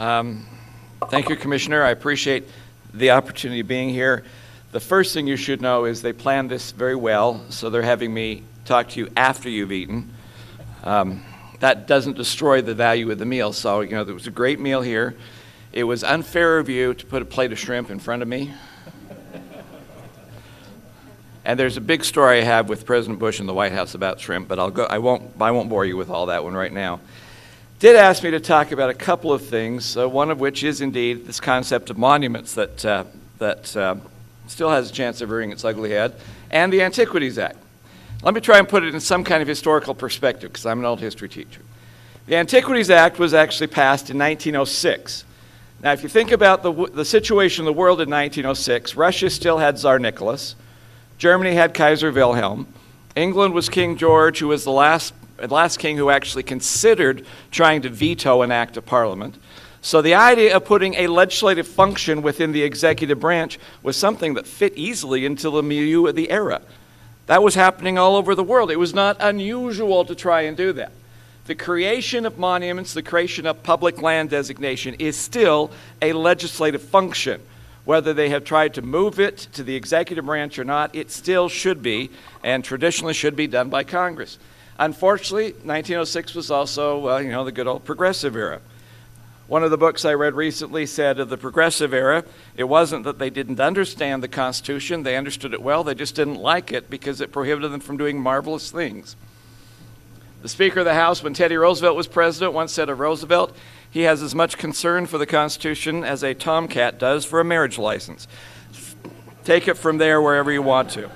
Thank you, Commissioner. I appreciate the opportunity of being here. The first thing you should know is they planned this very well, so they're having me talk to you after you've eaten. That doesn't destroy the value of the meal. So, you know, there was a great meal here. It was unfair of you to put a plate of shrimp in front of me. And there's a big story I have with President Bush in the White House about shrimp, but I won't bore you with all that one right now. Did ask me to talk about a couple of things, one of which is indeed this concept of monuments that still has a chance of rearing its ugly head, and the Antiquities Act. Let me try and put it in some kind of historical perspective, because I'm an old history teacher. The Antiquities Act was actually passed in 1906. Now, if you think about the situation in the world in 1906, Russia still had Tsar Nicholas. Germany had Kaiser Wilhelm. England was King George, who was the last king who actually considered trying to veto an act of parliament. So the idea of putting a legislative function within the executive branch was something that fit easily into the milieu of the era. That was happening all over the world. It was not unusual to try and do that. The creation of monuments, the creation of public land designation is still a legislative function. Whether they have tried to move it to the executive branch or not, it still should be, and traditionally should be, done by Congress. Unfortunately, 1906 was also, the good old progressive era. One of the books I read recently said of the progressive era, it wasn't that they didn't understand the Constitution, they understood it well, they just didn't like it because it prohibited them from doing marvelous things. The Speaker of the House, when Teddy Roosevelt was president, once said of Roosevelt, he has as much concern for the Constitution as a tomcat does for a marriage license. Take it from there wherever you want to.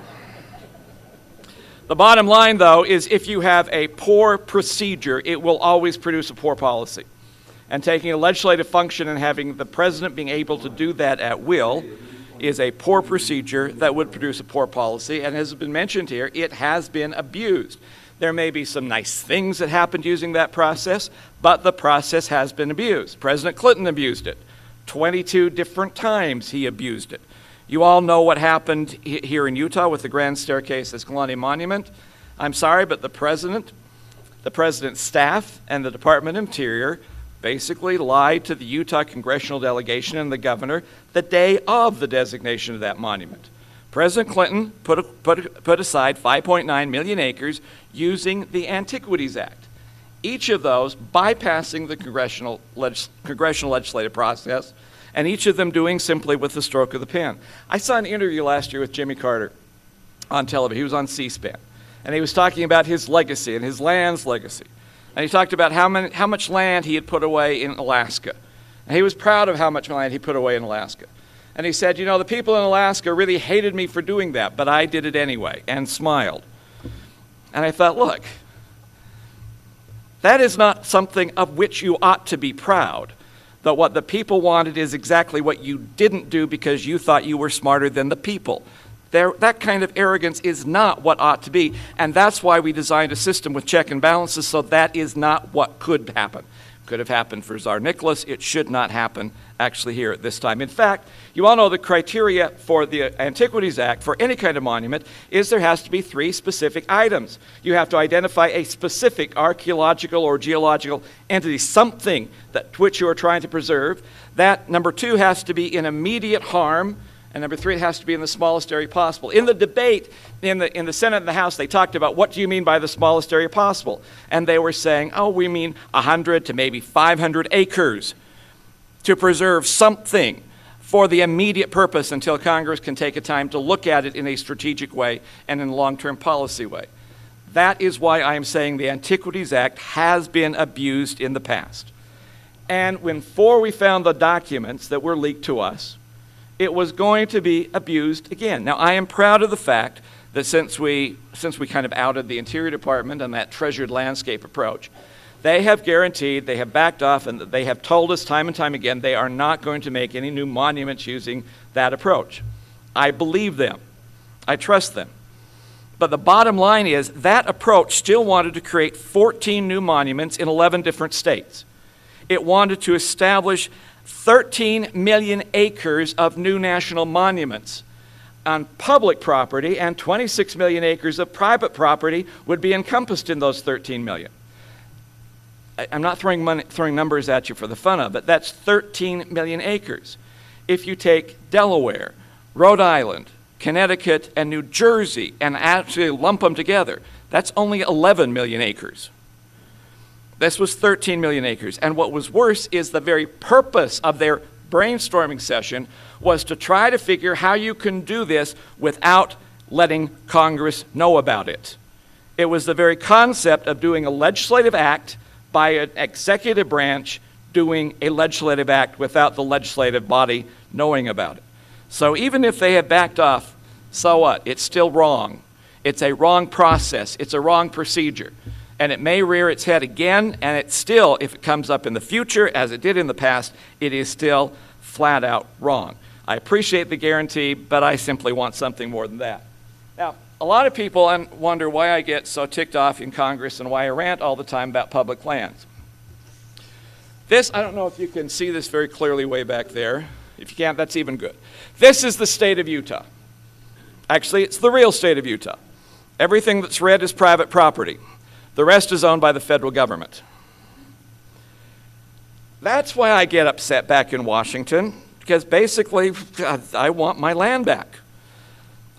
The bottom line, though, is if you have a poor procedure, it will always produce a poor policy. And taking a legislative function and having the president being able to do that at will is a poor procedure that would produce a poor policy. And as has been mentioned here, it has been abused. There may be some nice things that happened using that process, but the process has been abused. President Clinton abused it. 22 different times he abused it. You all know what happened here in Utah with the Grand Staircase Escalante Monument. I'm sorry, but the president's staff, and the Department of Interior basically lied to the Utah congressional delegation and the governor the day of the designation of that monument. President Clinton put aside 5.9 million acres using the Antiquities Act, each of those bypassing the congressional legislative process, and each of them doing simply with the stroke of the pen. I saw an interview last year with Jimmy Carter on television. He was on C-SPAN, and he was talking about his legacy and his land's legacy. And he talked about how much land he had put away in Alaska. And he was proud of how much land he put away in Alaska. And he said, the people in Alaska really hated me for doing that, but I did it anyway, and smiled. And I thought, look, that is not something of which you ought to be proud. That what the people wanted is exactly what you didn't do because you thought you were smarter than the people. That kind of arrogance is not what ought to be, and that's why we designed a system with check and balances, so that is not what could happen. Could have happened for Tsar Nicholas. It should not happen actually here at this time. In fact, you all know the criteria for the Antiquities Act for any kind of monument is there has to be 3 specific items. You have to identify a specific archaeological or geological entity, something that which you are trying to preserve. That, number 2, has to be in immediate harm. And number 3, it has to be in the smallest area possible. In the debate in the Senate and the House, they talked about what do you mean by the smallest area possible? And they were saying, we mean 100 to maybe 500 acres to preserve something for the immediate purpose until Congress can take a time to look at it in a strategic way and in a long-term policy way. That is why I am saying the Antiquities Act has been abused in the past. And before we found the documents that were leaked to us, it was going to be abused again. Now, I am proud of the fact that since we kind of outed the Interior Department on that treasured landscape approach, they have guaranteed, they have backed off, and they have told us time and time again they are not going to make any new monuments using that approach. I believe them. I trust them. But the bottom line is that approach still wanted to create 14 new monuments in 11 different states. It wanted to establish 13 million acres of new national monuments on public property, and 26 million acres of private property would be encompassed in those 13 million. I'm not throwing numbers at you for the fun of it, that's 13 million acres. If you take Delaware, Rhode Island, Connecticut, and New Jersey and actually lump them together, that's only 11 million acres. This was 13 million acres. And what was worse is the very purpose of their brainstorming session was to try to figure how you can do this without letting Congress know about it. It was the very concept of doing a legislative act by an executive branch doing a legislative act without the legislative body knowing about it. So even if they have backed off, so what? It's still wrong. It's a wrong process. It's a wrong procedure. And it may rear its head again, and it's still, if it comes up in the future, as it did in the past, it is still flat out wrong. I appreciate the guarantee, but I simply want something more than that. Now, a lot of people wonder why I get so ticked off in Congress and why I rant all the time about public lands. This, I don't know if you can see this very clearly way back there. If you can't, that's even good. This is the state of Utah. Actually, it's the real state of Utah. Everything that's red is private property. The rest is owned by the federal government. That's why I get upset back in Washington, because basically I want my land back.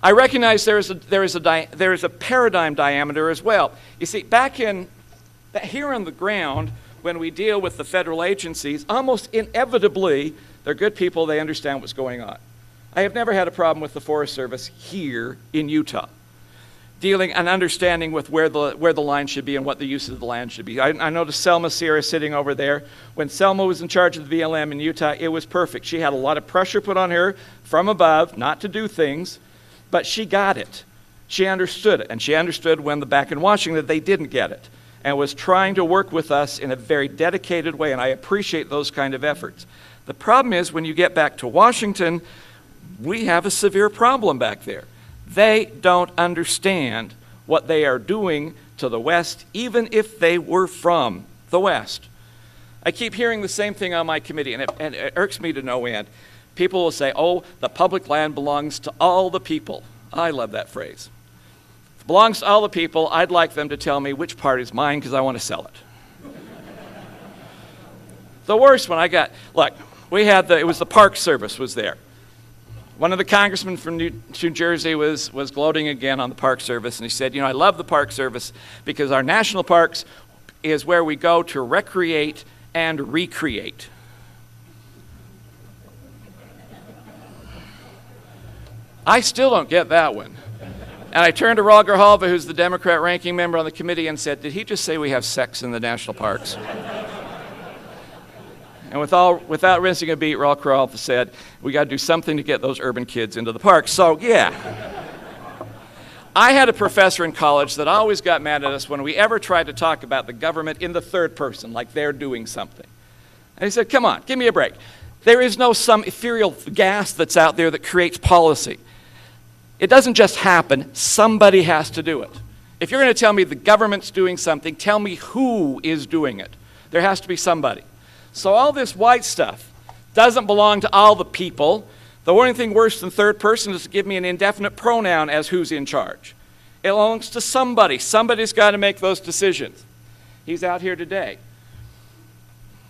I recognize there is a paradigm diameter as well. You see, here on the ground, when we deal with the federal agencies, almost inevitably, they're good people, they understand what's going on. I have never had a problem with the Forest Service here in Utah, dealing and understanding with where the line should be and what the use of the land should be. I noticed Selma Sierra sitting over there. When Selma was in charge of the BLM in Utah, it was perfect. She had a lot of pressure put on her from above not to do things, but she got it. She understood it, and she understood when back in Washington that they didn't get it, and was trying to work with us in a very dedicated way, and I appreciate those kind of efforts. The problem is when you get back to Washington, we have a severe problem back there. They don't understand what they are doing to the West, even if they were from the West. I keep hearing the same thing on my committee, and it irks me to no end. People will say, oh, the public land belongs to all the people. I love that phrase. If it belongs to all the people, I'd like them to tell me which part is mine because I want to sell it. The worst one I got, look, it was the Park Service was there. One of the congressmen from New Jersey was gloating again on the Park Service, and he said, I love the Park Service because our national parks is where we go to recreate and recreate. I still don't get that one. And I turned to Raul Grijalva, who's the Democrat ranking member on the committee, and said, did he just say we have sex in the national parks? And without rinsing a beat, Raul Grijalva said, we got to do something to get those urban kids into the parks. So, yeah. I had a professor in college that always got mad at us when we ever tried to talk about the government in the third person, like they're doing something. And he said, come on, give me a break. There is no some ethereal gas that's out there that creates policy. It doesn't just happen. Somebody has to do it. If you're going to tell me the government's doing something, tell me who is doing it. There has to be somebody. So all this white stuff doesn't belong to all the people. The only thing worse than third person is to give me an indefinite pronoun as who's in charge. It belongs to somebody. Somebody's got to make those decisions. He's out here today.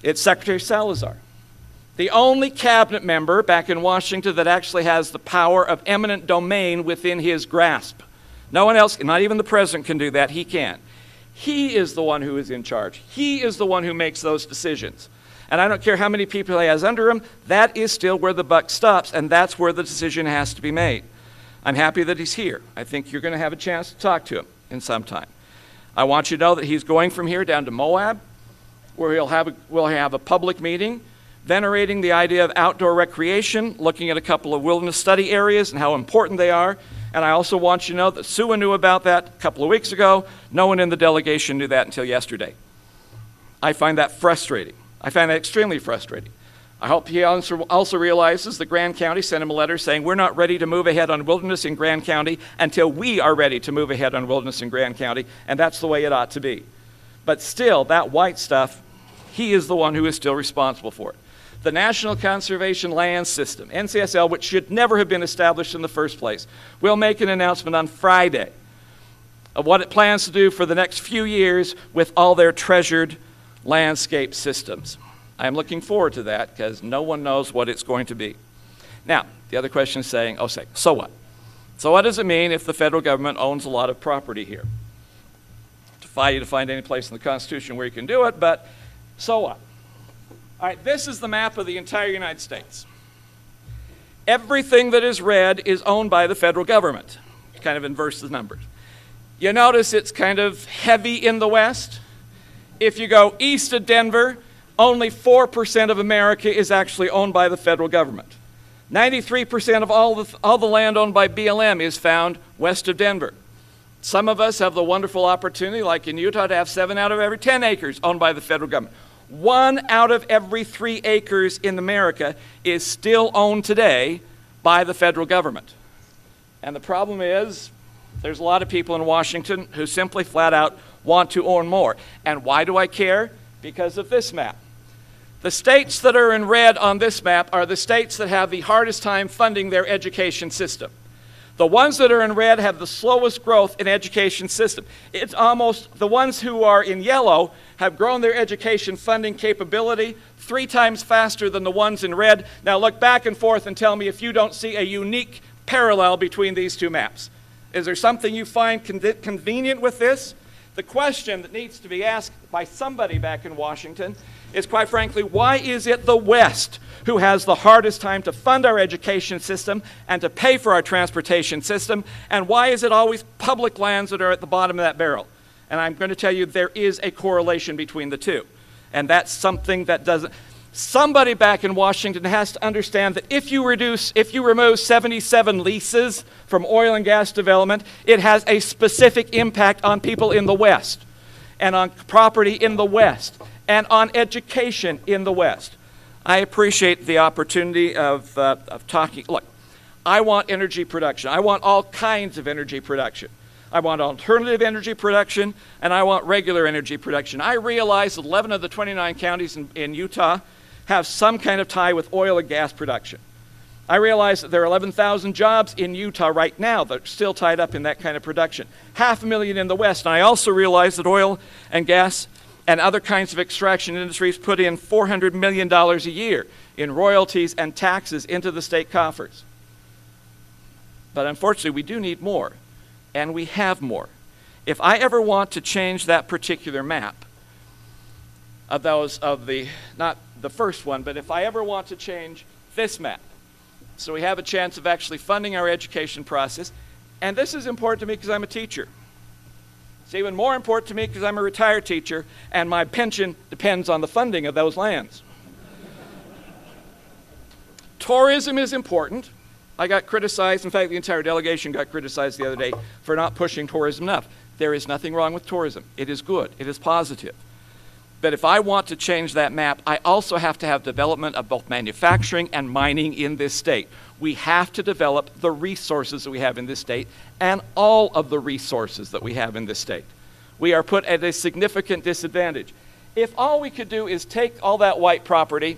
It's Secretary Salazar, the only cabinet member back in Washington that actually has the power of eminent domain within his grasp. No one else, not even the president can do that. He can. He is the one who is in charge. He is the one who makes those decisions. And I don't care how many people he has under him, that is still where the buck stops, and that's where the decision has to be made. I'm happy that he's here. I think you're going to have a chance to talk to him in some time. I want you to know that he's going from here down to Moab, where we'll have a public meeting venerating the idea of outdoor recreation, looking at a couple of wilderness study areas and how important they are. And I also want you to know that Sua knew about that a couple of weeks ago. No one in the delegation knew that until yesterday. I find that frustrating. I find that extremely frustrating. I hope he also realizes that Grand County sent him a letter saying we're not ready to move ahead on wilderness in Grand County until we are ready to move ahead on wilderness in Grand County, and that's the way it ought to be. But still, that white stuff, he is the one who is still responsible for it. The National Conservation Land System, NCSL, which should never have been established in the first place, will make an announcement on Friday of what it plans to do for the next few years with all their treasured landscape systems. I'm looking forward to that because no one knows what it's going to be. Now, the other question is saying, so what? So what does it mean if the federal government owns a lot of property here? I defy you to find any place in the Constitution where you can do it, but so what? All right, this is the map of the entire United States. Everything that is red is owned by the federal government. Kind of inverse the numbers. You notice it's kind of heavy in the west. If you go east of Denver, only 4% of America is actually owned by the federal government. 93% of all the land owned by BLM is found west of Denver. Some of us have the wonderful opportunity, like in Utah, to have 7 out of every 10 acres owned by the federal government. 1 out of every 3 acres in America is still owned today by the federal government. And the problem is, there's a lot of people in Washington who simply flat out want to own more. And why do I care? Because of this map. The states that are in red on this map are the states that have the hardest time funding their education system. The ones that are in red have the slowest growth in education system. It's almost, the ones who are in yellow have grown their education funding capability 3 times faster than the ones in red. Now look back and forth and tell me if you don't see a unique parallel between these 2 maps. Is there something you find convenient with this? The question that needs to be asked by somebody back in Washington is, quite frankly, why is it the West who has the hardest time to fund our education system and to pay for our transportation system, and why is it always public lands that are at the bottom of that barrel? And I'm going to tell you there is a correlation between the 2. And that's something that doesn't... Somebody back in Washington has to understand that if you remove 77 leases from oil and gas development, it has a specific impact on people in the West, and on property in the West, and on education in the West. I appreciate the opportunity of talking. Look, I want energy production. I want all kinds of energy production. I want alternative energy production, and I want regular energy production. I realize that 11 of the 29 counties in Utah have some kind of tie with oil and gas production. I realize that there are 11,000 jobs in Utah right now that are still tied up in that kind of production. 500,000 in the West. And I also realize that oil and gas and other kinds of extraction industries put in $400 million a year in royalties and taxes into the state coffers. But unfortunately, we do need more, and we have more. If I ever want to change that particular map, not the first one, but if I ever want to change this map, so we have a chance of actually funding our education process, and this is important to me because I'm a teacher. It's even more important to me because I'm a retired teacher, and my pension depends on the funding of those lands. Tourism is important. I got criticized, in fact, the entire delegation got criticized the other day for not pushing tourism enough. There is nothing wrong with tourism. It is good. It is positive. But if I want to change that map, I also have to have development of both manufacturing and mining in this state. We have to develop the resources that we have in this state and all of the resources that we have in this state. We are put at a significant disadvantage. If all we could do is take all that white property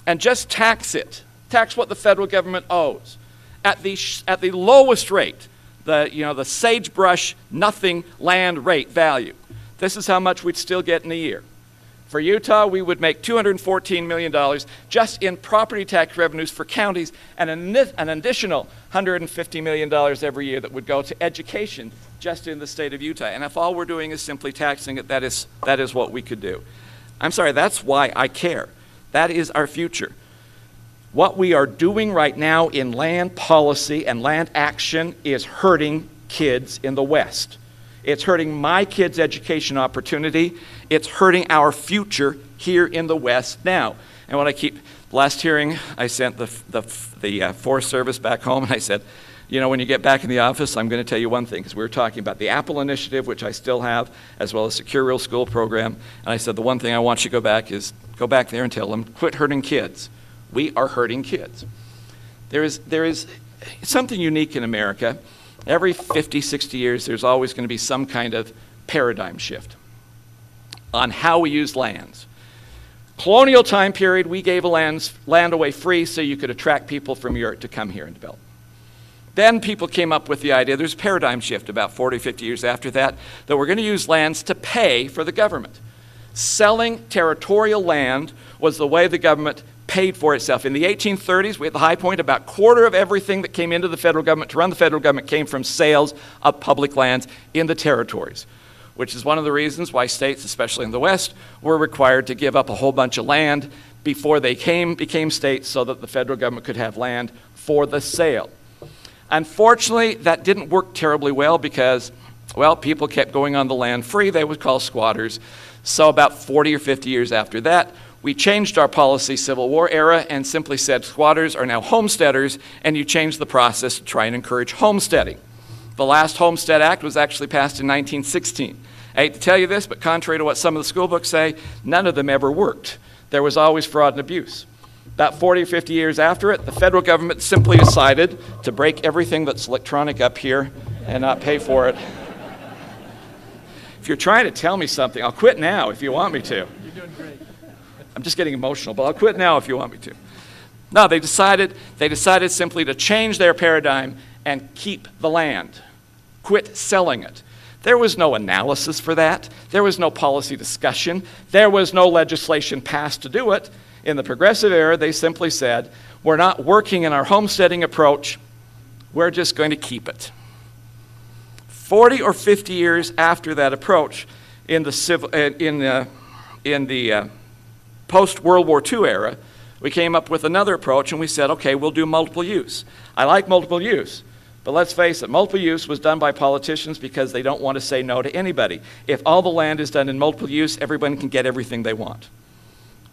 and just tax it, tax what the federal government owes at the lowest rate, the sagebrush nothing land rate value, this is how much we'd still get in a year. For Utah, we would make $214 million just in property tax revenues for counties, and an additional $150 million every year that would go to education just in the state of Utah. And if all we're doing is simply taxing it, that is what we could do. I'm sorry, that's why I care. That is our future. What we are doing right now in land policy and land action is hurting kids in the West. It's hurting my kids' education opportunity. It's hurting our future here in the West now. And what last hearing, I sent the Forest Service back home, and I said, when you get back in the office, I'm going to tell you one thing, because we were talking about the Apple Initiative, which I still have, as well as Secure Real School program. And I said, the one thing I want you to go back there and tell them, quit hurting kids. We are hurting kids. There is something unique in America. Every 50, 60 years, there's always going to be some kind of paradigm shift on how we use lands. Colonial time period, we gave land away free so you could attract people from Europe to come here and develop. Then people came up with the idea, there's a paradigm shift about 40, 50 years after that we're going to use lands to pay for the government. Selling territorial land was the way the government paid for itself. In the 1830s, we had the high point. About a quarter of everything that came into the federal government to run the federal government came from sales of public lands in the territories, which is one of the reasons why states, especially in the West, were required to give up a whole bunch of land before they became states so that the federal government could have land for the sale. Unfortunately, that didn't work terribly well because, well, people kept going on the land free. They would call squatters. So about 40 or 50 years after that, we changed our policy, Civil War era, and simply said squatters are now homesteaders, and you changed the process to try and encourage homesteading. The last Homestead Act was actually passed in 1916. I hate to tell you this, but contrary to what some of the school books say, none of them ever worked. There was always fraud and abuse. About 40 or 50 years after it, the federal government simply decided to break everything that's electronic up here and not pay for it. If you're trying to tell me something, I'll quit now if you want me to. You're doing great. I'm just getting emotional, but I'll quit now if you want me to. No, they decided simply to change their paradigm and keep the land. Quit selling it. There was no analysis for that. There was no policy discussion. There was no legislation passed to do it. In the Progressive era, they simply said, we're not working in our homesteading approach. We're just going to keep it. 40 or 50 years after that approach, in the post-World War II era, we came up with another approach and we said, okay, we'll do multiple use. I like multiple use, but let's face it, multiple use was done by politicians because they don't want to say no to anybody. If all the land is done in multiple use, everyone can get everything they want.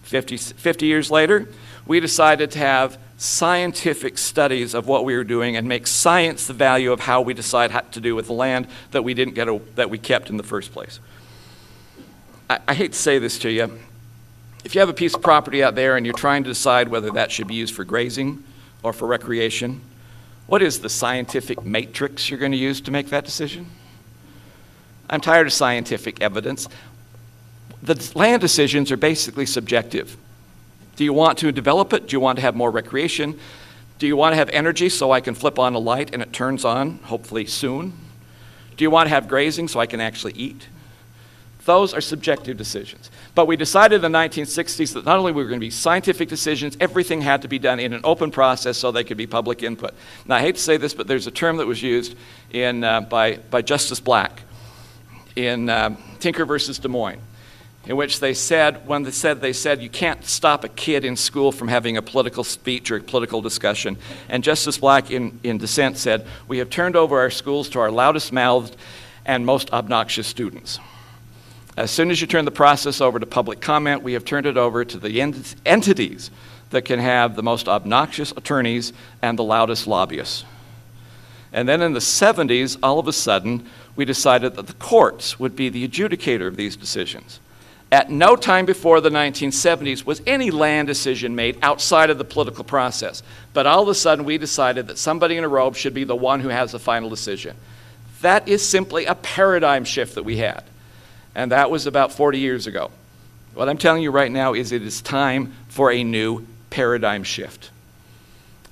50 years later, we decided to have scientific studies of what we were doing and make science the value of how we decide what to do with the land that we didn't get that we kept in the first place. I hate to say this to you. If you have a piece of property out there and you're trying to decide whether that should be used for grazing or for recreation, what is the scientific matrix you're going to use to make that decision? I'm tired of scientific evidence. The land decisions are basically subjective. Do you want to develop it? Do you want to have more recreation? Do you want to have energy so I can flip on a light and it turns on, hopefully soon? Do you want to have grazing so I can actually eat? Those are subjective decisions. But we decided in the 1960s that not only were going to be scientific decisions, everything had to be done in an open process so they could be public input. Now, I hate to say this, but there's a term that was used by Justice Black in Tinker versus Des Moines, in which they said you can't stop a kid in school from having a political speech or a political discussion. And Justice Black in dissent said, we have turned over our schools to our loudest mouthed and most obnoxious students. As soon as you turn the process over to public comment, we have turned it over to the entities that can have the most obnoxious attorneys and the loudest lobbyists. And then in the 70s, all of a sudden, we decided that the courts would be the adjudicator of these decisions. At no time before the 1970s was any land decision made outside of the political process. But all of a sudden, we decided that somebody in a robe should be the one who has the final decision. That is simply a paradigm shift that we had. And that was about 40 years ago. What I'm telling you right now is it is time for a new paradigm shift.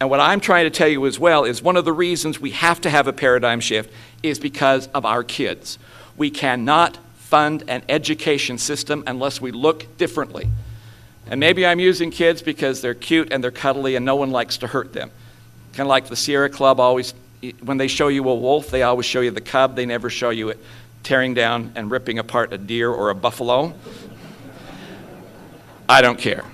And what I'm trying to tell you as well is one of the reasons we have to have a paradigm shift is because of our kids. We cannot fund an education system unless we look differently. And maybe I'm using kids because they're cute and they're cuddly and no one likes to hurt them. Kind of like the Sierra Club always, when they show you a wolf, they always show you the cub. They never show you it tearing down and ripping apart a deer or a buffalo. I don't care.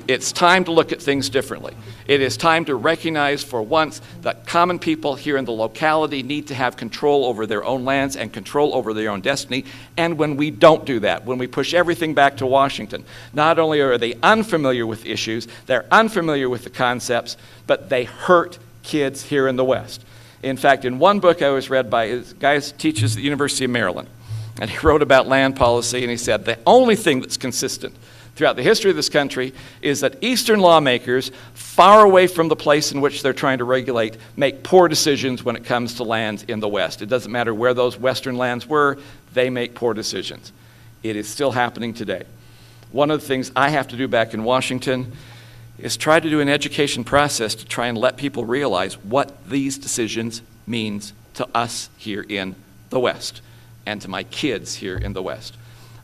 It's time to look at things differently. It is time to recognize for once that common people here in the locality need to have control over their own lands and control over their own destiny. And when we don't do that, when we push everything back to Washington, not only are they unfamiliar with issues, they're unfamiliar with the concepts, but they hurt kids here in the West. In fact, in one book I was read by a guy who teaches at the University of Maryland, and he wrote about land policy, and he said the only thing that's consistent throughout the history of this country is that Eastern lawmakers, far away from the place in which they're trying to regulate, make poor decisions when it comes to lands in the West. It doesn't matter where those Western lands were, they make poor decisions. It is still happening today. One of the things I have to do back in Washington is try to do an education process to try and let people realize what these decisions means to us here in the West and to my kids here in the West.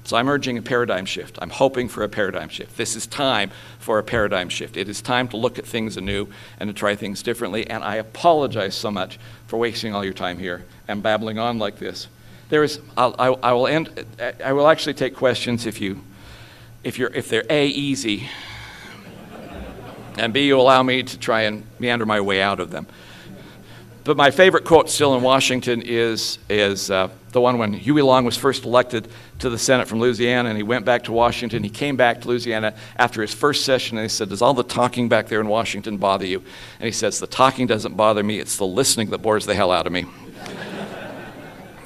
So I'm urging a paradigm shift. I'm hoping for a paradigm shift. This is time for a paradigm shift. It is time to look at things anew and to try things differently, and I apologize so much for wasting all your time here and babbling on like this. I will actually take questions if they're A, easy, and B, you allow me to try and meander my way out of them. But my favorite quote still in Washington is the one when Huey Long was first elected to the Senate from Louisiana, and he went back to Washington. He came back to Louisiana after his first session, and he said, "Does all the talking back there in Washington bother you?" And he says, "The talking doesn't bother me, it's the listening that bores the hell out of me."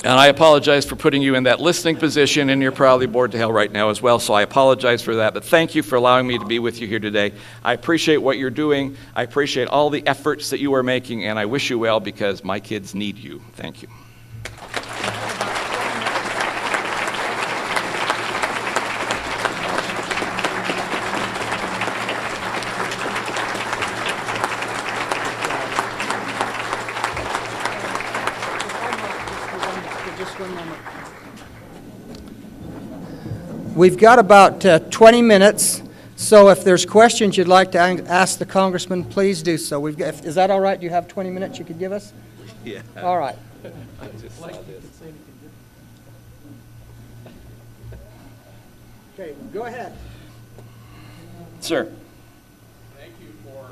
And I apologize for putting you in that listening position, and you're probably bored to hell right now as well, so I apologize for that. But thank you for allowing me to be with you here today. I appreciate what you're doing. I appreciate all the efforts that you are making, and I wish you well because my kids need you. Thank you. We've got about 20 minutes, so if there's questions you'd like to ask the congressman, please do so. Is that all right? Do you have 20 minutes you could give us? Yeah. All right. I just saw this. Okay, go ahead. Sir. Thank you for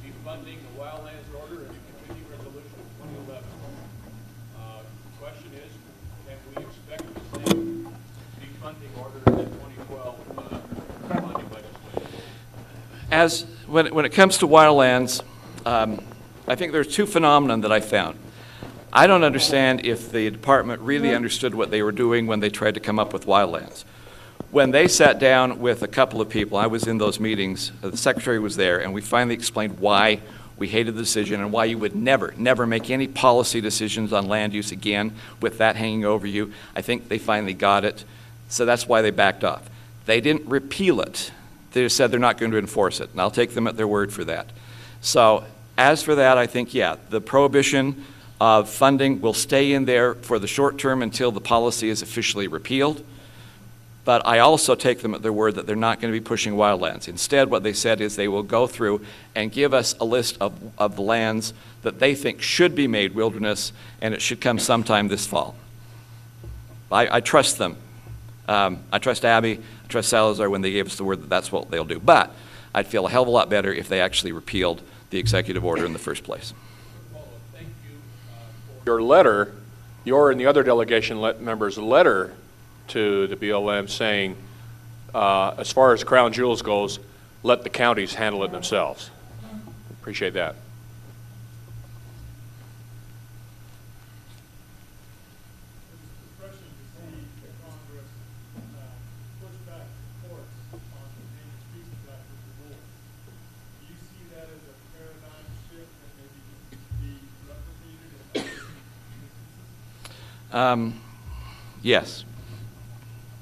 defunding the Wildlands Order and the Continuing Resolution of 2011. The question is, can we expect the same defunding order in 2012 funding legislation? When it comes to wildlands, I think there's two phenomena that I found. I don't understand if the department really understood what they were doing when they tried to come up with wildlands. When they sat down with a couple of people, I was in those meetings, the secretary was there, and we finally explained why we hated the decision and why you would never make any policy decisions on land use again with that hanging over you. I think they finally got it, so that's why they backed off. They didn't repeal it. They just said they're not going to enforce it, and I'll take them at their word for that. So as for that, I think, yeah, the prohibition of funding will stay in there for the short term until the policy is officially repealed. But I also take them at their word that they're not going to be pushing wildlands. Instead, what they said is they will go through and give us a list of the lands that they think should be made wilderness, and it should come sometime this fall. I trust them. I trust Abby, I trust Salazar when they gave us the word that that's what they'll do. But I'd feel a hell of a lot better if they actually repealed the executive order in the first place. Thank you for your letter, your and the other delegation members' letter to the BLM saying, as far as Crown Jewels goes, let the counties handle it themselves. Appreciate that. Yes,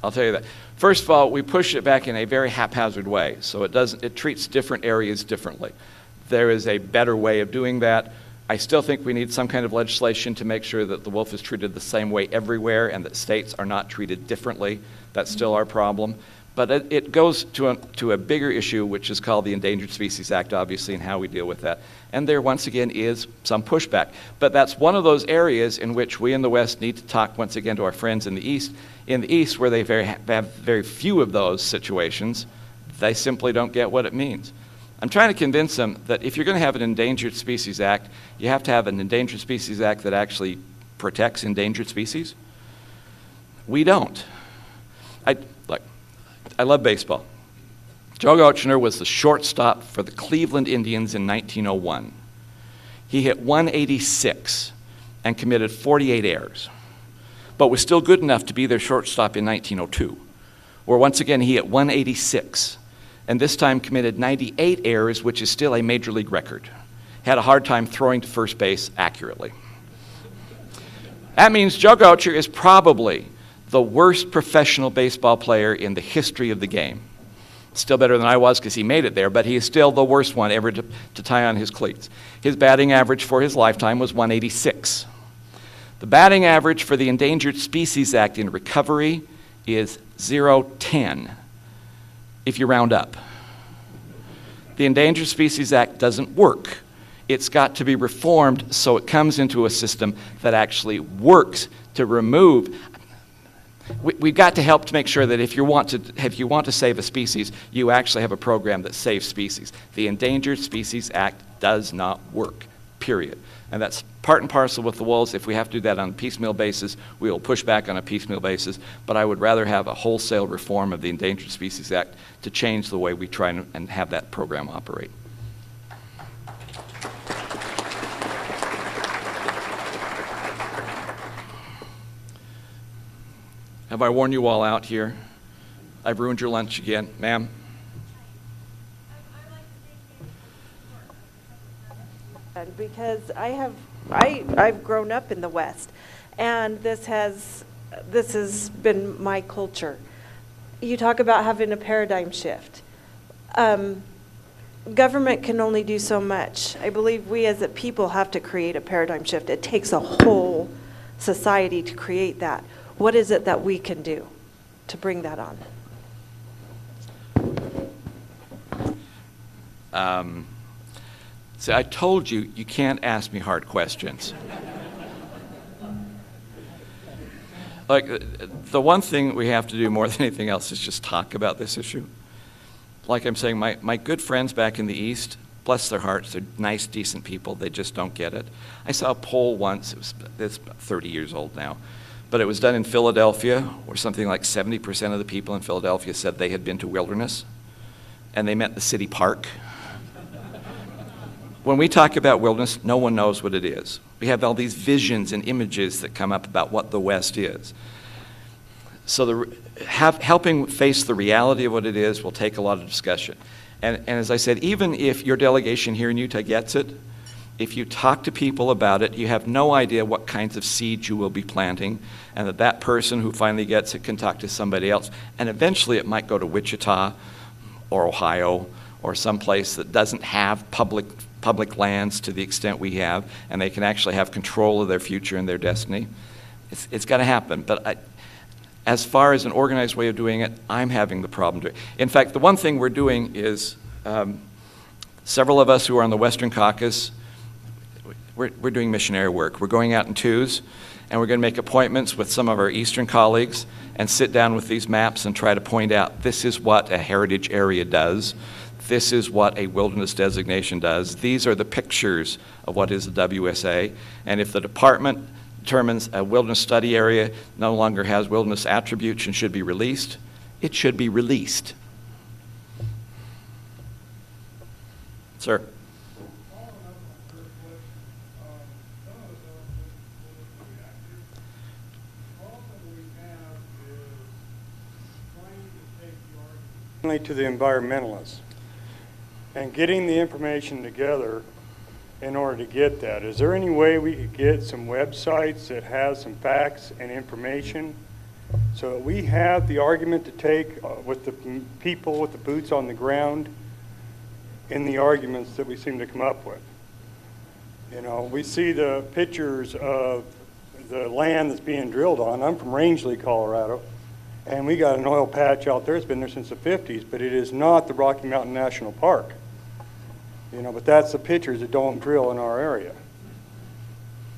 I'll tell you that. First of all, we push it back in a very haphazard way, so it treats different areas differently. There is a better way of doing that. I still think we need some kind of legislation to make sure that the wolf is treated the same way everywhere and that states are not treated differently. That's still our problem. But it goes to a bigger issue, which is called the Endangered Species Act, obviously, and how we deal with that. And there, once again, is some pushback. But that's one of those areas in which we in the West need to talk, once again, to our friends in the East. In the East, where they have very few of those situations, they simply don't get what it means. I'm trying to convince them that if you're going to have an Endangered Species Act, you have to have an Endangered Species Act that actually protects endangered species. We don't. I love baseball. Joe Gochner was the shortstop for the Cleveland Indians in 1901. He hit 186 and committed 48 errors, but was still good enough to be their shortstop in 1902, where once again he hit 186, and this time committed 98 errors, which is still a major league record. Had a hard time throwing to first base accurately. That means Joe Gochner is probably the worst professional baseball player in the history of the game. Still better than I was because he made it there, but he is still the worst one ever to tie on his cleats. His batting average for his lifetime was 186. The batting average for the Endangered Species Act in recovery is 0.10 if you round up. The Endangered Species Act doesn't work. It's got to be reformed so it comes into a system that actually works to remove. We've got to help to make sure that if you want to save a species, you actually have a program that saves species. The Endangered Species Act does not work, period. And that's part and parcel with the wolves. If we have to do that on a piecemeal basis, we will push back on a piecemeal basis. But I would rather have a wholesale reform of the Endangered Species Act to change the way we try and have that program operate. Have I worn you all out here? I've ruined your lunch again, ma'am. Because I've grown up in the West, and this has been my culture. You talk about having a paradigm shift. Government can only do so much. I believe we as a people have to create a paradigm shift. It takes a whole society to create that. What is it that we can do to bring that on? See, I told you, you can't ask me hard questions. Like, the one thing we have to do more than anything else is just talk about this issue. Like I'm saying, my good friends back in the East, bless their hearts, they're nice, decent people, they just don't get it. I saw a poll once, it's about 30 years old now, but it was done in Philadelphia, where something like 70% of the people in Philadelphia said they had been to wilderness, and they meant the city park. When we talk about wilderness, no one knows what it is. We have all these visions and images that come up about what the West is. So helping face the reality of what it is will take a lot of discussion. And as I said, even if your delegation here in Utah gets it, if you talk to people about it, you have no idea what kinds of seeds you will be planting, and that person who finally gets it can talk to somebody else. And eventually it might go to Wichita or Ohio or someplace that doesn't have public lands to the extent we have, and they can actually have control of their future and their destiny. It's got to happen. But as far as an organized way of doing it, I'm having the problem doing it. In fact, the one thing we're doing is several of us who are on the Western Caucus, we're doing missionary work. We're going out in twos, and we're going to make appointments with some of our Eastern colleagues and sit down with these maps and try to point out this is what a heritage area does. This is what a wilderness designation does. These are the pictures of what is a WSA. And if the department determines a wilderness study area no longer has wilderness attributes and should be released, it should be released. Sir. To the environmentalists and getting the information together in order to get that. Is there any way we could get some websites that have some facts and information so that we have the argument to take with the people with the boots on the ground in the arguments that we seem to come up with? You know, we see the pictures of the land that's being drilled on. I'm from Rangeley, Colorado. And we got an oil patch out there. It's been there since the 50s, but it is not the Rocky Mountain National Park. You know, but that's the pictures that don't drill in our area.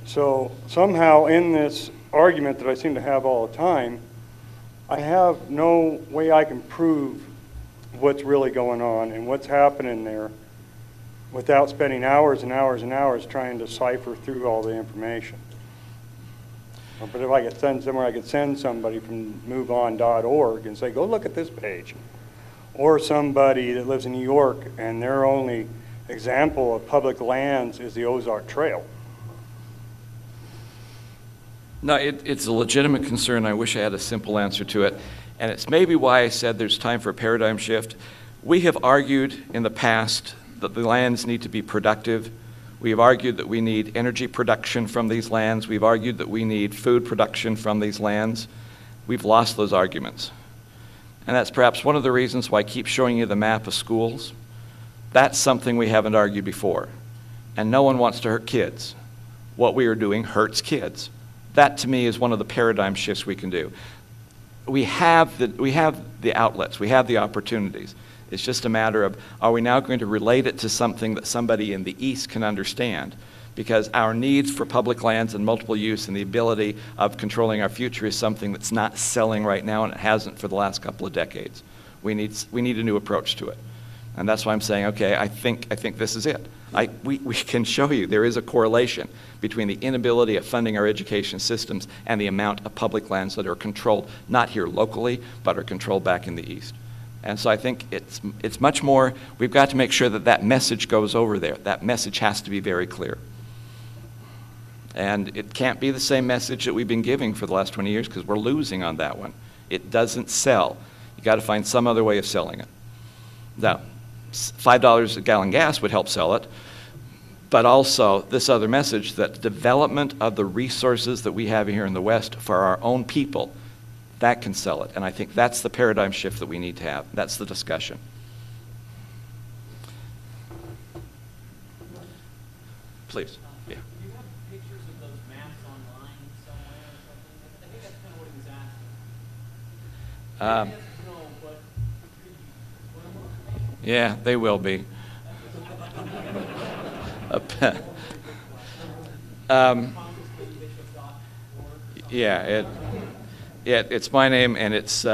So somehow in this argument that I seem to have all the time, I have no way I can prove what's really going on and what's happening there without spending hours and hours and hours trying to cipher through all the information. But if I could send somewhere, I could send somebody from moveon.org and say, go look at this page. Or somebody that lives in New York and their only example of public lands is the Ozark Trail. No, it's a legitimate concern. I wish I had a simple answer to it. And it's maybe why I said there's time for a paradigm shift. We have argued in the past that the lands need to be productive. We have argued that we need energy production from these lands. We've argued that we need food production from these lands. We've lost those arguments. And that's perhaps one of the reasons why I keep showing you the map of schools. That's something we haven't argued before. And no one wants to hurt kids. What we are doing hurts kids. That to me is one of the paradigm shifts we can do. we have the outlets, we have the opportunities. It's just a matter of, are we now going to relate it to something that somebody in the East can understand? Because our needs for public lands and multiple use and the ability of controlling our future is something that's not selling right now, and it hasn't for the last couple of decades. We need a new approach to it. And that's why I'm saying, okay, I think this is it. We can show you there is a correlation between the inability of funding our education systems and the amount of public lands that are controlled, not here locally, but are controlled back in the East. And so I think it's much more, we've got to make sure that that message goes over there. That message has to be very clear. And it can't be the same message that we've been giving for the last 20 years because we're losing on that one. It doesn't sell. You got to find some other way of selling it. Now, $5 a gallon gas would help sell it, but also this other message that development of the resources that we have here in the West for our own people, that can sell it. And I think that's the paradigm shift that we need to have. That's the discussion. Please. Yeah. Do you have pictures of those maps online somewhere or something? I think that's kind of what he was asking. No, but could you put them on? Yeah, they will be. Yeah, it's my name, and it's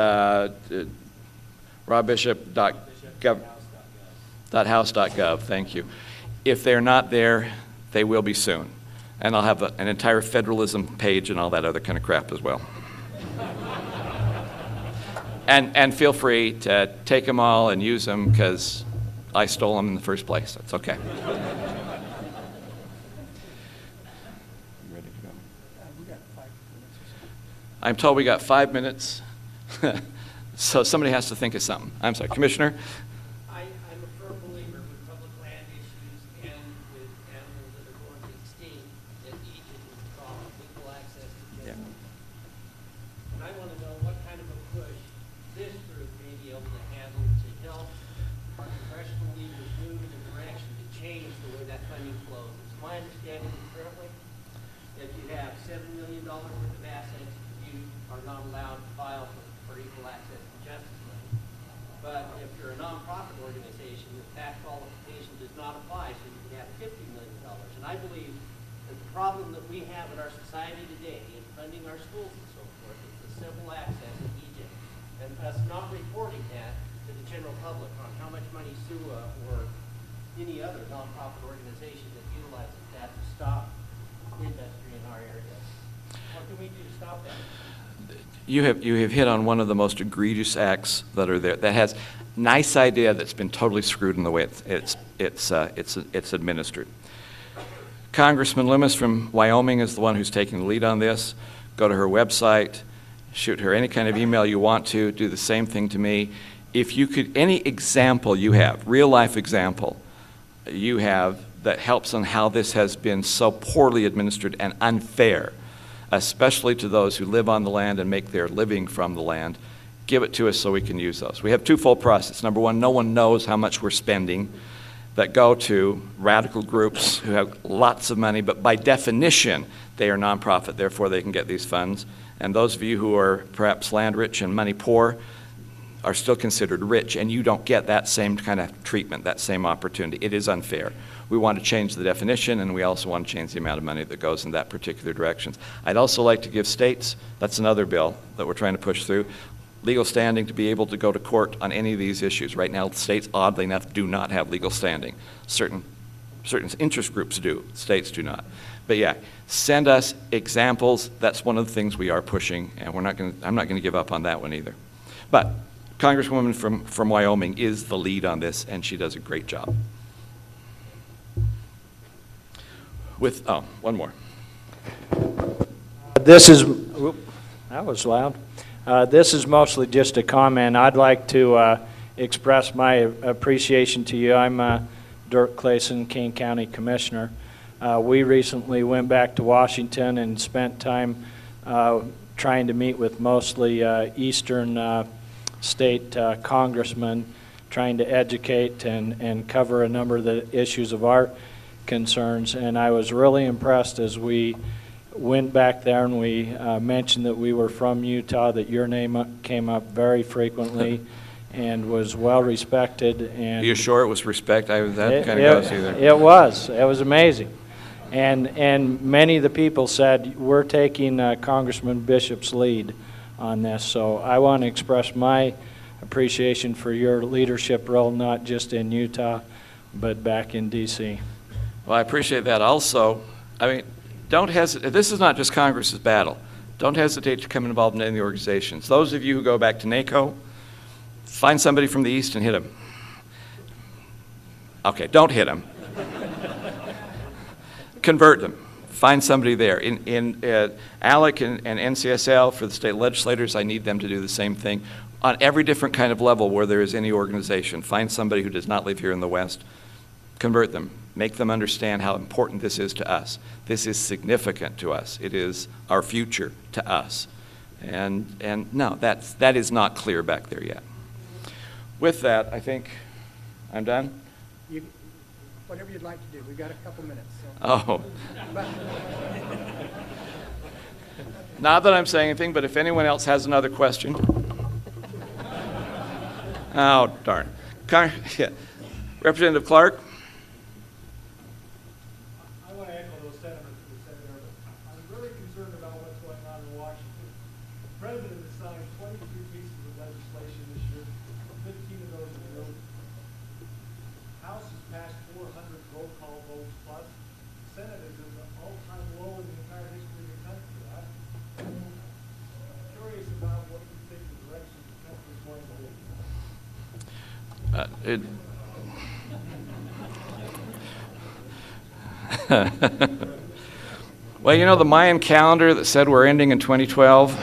robbishop.house.gov. Thank you. If they're not there, they will be soon. And I'll have an entire federalism page and all that other kind of crap as well. And feel free to take them all and use them because I stole them in the first place. That's okay. I'm told we got 5 minutes, so somebody has to think of something. I'm sorry, Commissioner? I'm a firm believer with public land issues and with animals that are going extinct that each is equal access to justice. And I want to know what kind of a push this group may be able to handle to help our congressional leaders move in a direction to change the way that funding flows. It's my understanding currently that you have $7 million worth of assets you are not allowed to file for equal access to justice money. But if you're a nonprofit organization, the tax qualification does not apply, so you can have $50 million. And I believe that the problem that we have in our society today in funding our schools and so forth is the simple access of Egypt, and us not reporting that to the general public on how much money SUA or any other nonprofit organization that utilizes that to stop industry in our area. What can we do to stop that? You have hit on one of the most egregious acts that are there. That has nice idea that's been totally screwed in the way it's administered. Congressman Loomis from Wyoming is the one who's taking the lead on this. Go to her website, shoot her any kind of email you want to. Do the same thing to me. If you could, any example you have, real life example you have that helps on how this has been so poorly administered and unfair, especially to those who live on the land and make their living from the land, give it to us so we can use those. We have twofold process. Number one, no one knows how much we're spending that go to radical groups who have lots of money, but by definition, they are nonprofit, therefore they can get these funds. And those of you who are perhaps land rich and money poor are still considered rich, and you don't get that same kind of treatment, that same opportunity. It is unfair. We want to change the definition, and we also want to change the amount of money that goes in that particular direction. I'd also like to give states, that's another bill that we're trying to push through, legal standing to be able to go to court on any of these issues. Right now, states, oddly enough, do not have legal standing. Certain interest groups do, states do not. But yeah, send us examples. That's one of the things we are pushing, and I'm not going to give up on that one either. But Congresswoman from Wyoming is the lead on this, and she does a great job. One more. This is, that was loud. This is mostly just a comment. I'd like to express my appreciation to you. I'm Dirk Clayson, Kane County Commissioner. We recently went back to Washington and spent time trying to meet with mostly eastern state congressmen, trying to educate and cover a number of the issues of our concerns. And I was really impressed as we went back there and we mentioned that we were from Utah, that your name came up very frequently and was well respected. And Are you sure it was respect? That kind of goes either. It was. It was amazing. And many of the people said, we're taking Congressman Bishop's lead on this. So I want to express my appreciation for your leadership role, not just in Utah, but back in D.C. Well, I appreciate that. Also, I mean, don't hesitate. This is not just Congress's battle. Don't hesitate to come involved in any of the organizations. Those of you who go back to NACO, find somebody from the East and hit them. Okay, don't hit them. Convert them. Find somebody there. In ALEC and NCSL, for the state legislators, I need them to do the same thing. On every different kind of level where there is any organization, find somebody who does not live here in the West, convert them. Make them understand how important this is to us. This is significant to us. It is our future to us. And no, that is not clear back there yet. With that, I think I'm done. Whatever you'd like to do. We've got a couple minutes. So. Oh. Not that I'm saying anything, but if anyone else has another question. Oh, darn. Yeah. Representative Clark? I want to echo those sentiments that were said there, but I'm really concerned about what's going on in Washington. The president has signed 23 pieces of legislation this year, 15 of those in the room. House has passed 400 roll call votes plus. The Senate is at an all-time low in the entire history of the country. I'm curious about what you think the direction the country is going to be. Well, you know the Mayan calendar that said we're ending in 2012?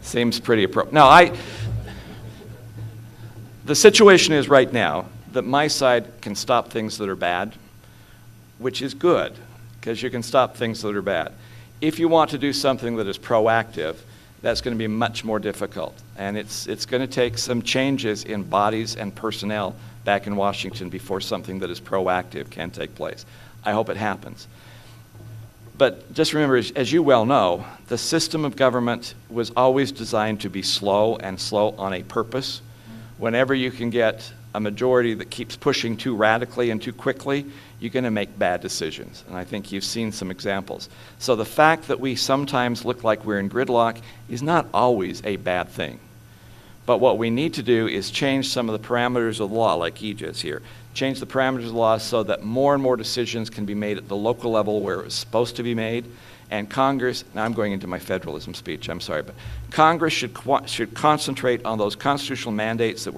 Seems pretty appropriate. No, the situation is right now that my side can stop things that are bad, which is good, because you can stop things that are bad. If you want to do something that is proactive, that's going to be much more difficult. And it's going to take some changes in bodies and personnel back in Washington before something that is proactive can take place. I hope it happens. But just remember, as you well know, the system of government was always designed to be slow and slow on a purpose. Whenever you can get a majority that keeps pushing too radically and too quickly, you're going to make bad decisions. And I think you've seen some examples. So the fact that we sometimes look like we're in gridlock is not always a bad thing. But what we need to do is change some of the parameters of the law, like Aegis here. Change the parameters of the law so that more and more decisions can be made at the local level where it's supposed to be made. And Congress, now I'm going into my federalism speech, I'm sorry, but Congress should concentrate on those constitutional mandates that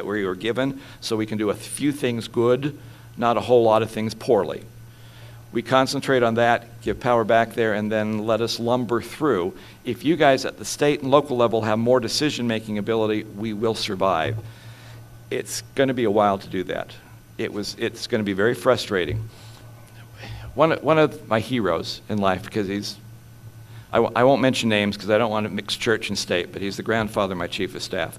we were given so we can do a few things good, not a whole lot of things poorly. We concentrate on that, give power back there, and then let us lumber through. If you guys at the state and local level have more decision-making ability, we will survive. It's going to be a while to do that. It's going to be very frustrating. One of my heroes in life, because I won't mention names because I don't want to mix church and state, but he's the grandfather of my chief of staff,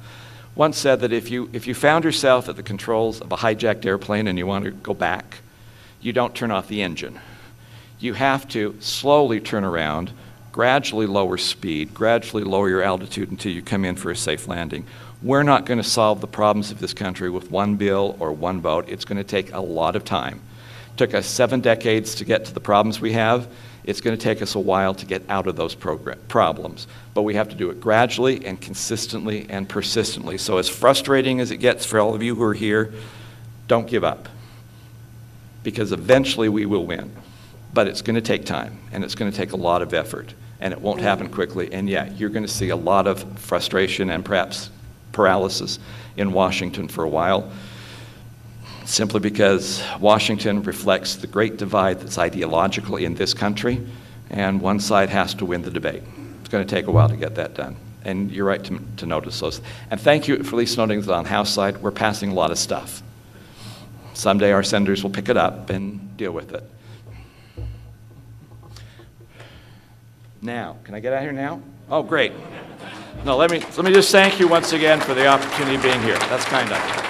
once said that if you found yourself at the controls of a hijacked airplane and you want to go back, you don't turn off the engine. You have to slowly turn around, gradually lower speed, gradually lower your altitude until you come in for a safe landing. We're not going to solve the problems of this country with one bill or one vote. It's going to take a lot of time. It took us 7 decades to get to the problems we have. It's going to take us a while to get out of those problems. But we have to do it gradually and consistently and persistently. So as frustrating as it gets for all of you who are here, don't give up. Because eventually we will win. But it's going to take time, and it's going to take a lot of effort, and it won't happen quickly. And yeah, you're going to see a lot of frustration and perhaps paralysis in Washington for a while, simply because Washington reflects the great divide that's ideological in this country, and one side has to win the debate. It's going to take a while to get that done. And you're right to notice those. And thank you for at least noting that on House side, we're passing a lot of stuff. Someday our senators will pick it up and deal with it. Now, can I get out of here now? Oh, great. No, let me just thank you once again for the opportunity of being here. That's kind of you.